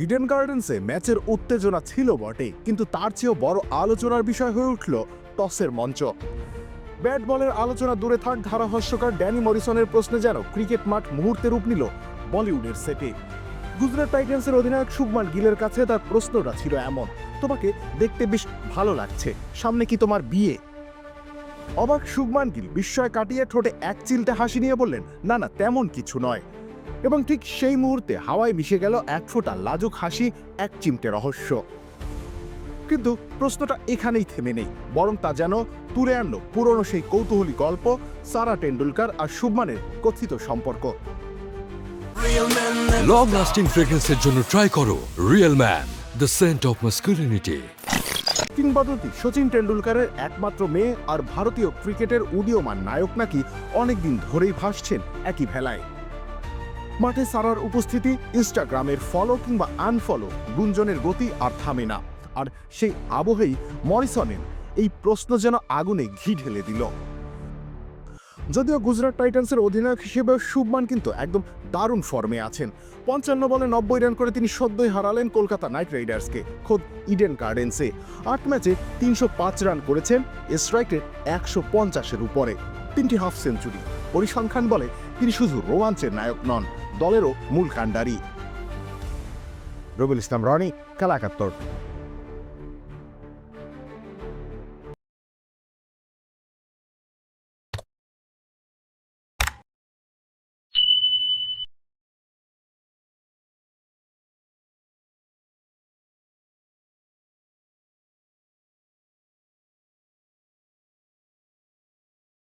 Eden গার্ডেন্সে ম্যাচের উত্তেজনা ছিল বটে, কিন্তু তার চেয়েও বড় আলোচনার বিষয় হয়ে উঠল টসের মঞ্চ। ব্যাট বলের আলোচনা দূরে থাক, ধারাভাষ্যকার ড্যানি মরিসনের প্রশ্নে যেন ক্রিকেট মাঠ মুহূর্তে রূপ নিল বলিউডের সেটে। গুজরাট টাইটান্সের অধিনায়ক শুভমান গিলের কাছে তার প্রশ্নটা ছিল এমন, তোমাকে দেখতে বেশ ভালো লাগছে, সামনে কি তোমার বিয়ে? অবাক শুভমান গিল বিস্ময় কাটিয়ে ঠোঁটে এক চিলতে হাসি নিয়ে বললেন, না না, তেমন কিছু নয়। এবং ঠিক সেই মুহূর্তে হাওয়ায় মিশে গেল এক ফোঁটা লাজুক হাসি, এক চিমটে রহস্য। কিন্তু প্রশ্নটা এখানেই থেমে নেই, বরং তা যেন তুলে আনলো পুরনো সেই কৌতূহলী গল্প, সারা টেন্ডুলকার আর শুভমানের কথিত সম্পর্ক। লং লাস্টিং ফ্রেগ্রেন্সের জন্য ট্রাই করো real man, the scent of masculinity. কিংবদন্তি সচিন টেন্ডুলকারের একমাত্র মেয়ে আর ভারতীয় ক্রিকেটের উদীয়মান নায়ক নাকি অনেকদিন ধরেই ভাসছেন একই ভেলায়। মাঠে সারার উপস্থিতি, ইনস্টাগ্রামের ফলো কিংবা আনফলো, গুঞ্জনের গতি আর থামে না। আর সেই আবহেই মরিসনের এই প্রশ্ন যেন আগুনে ঘি ঢেলে দিল। যদিও গুজরাট টাইটান্সের অধিনায়ক হিসেবে শুভমান কিন্তু একদম দারুণ ফর্মে আছেন। 55 বলে 90 রান করে তিনি সদ্যই হারালেন কলকাতা নাইট রাইডার্সকে খোদ ইডেন গার্ডেন্সে। 8 ম্যাচে 305 রান করেছেন, স্ট্রাইক রেট 150-এর উপরে, 3টি হাফ সেঞ্চুরি। পরিসংখ্যান বলে তিনি শুধু রোমাঞ্চের নায়ক নন, দলেরও মূল কাণ্ডারি। রবিউল ইসলাম রনি, খেলা 71।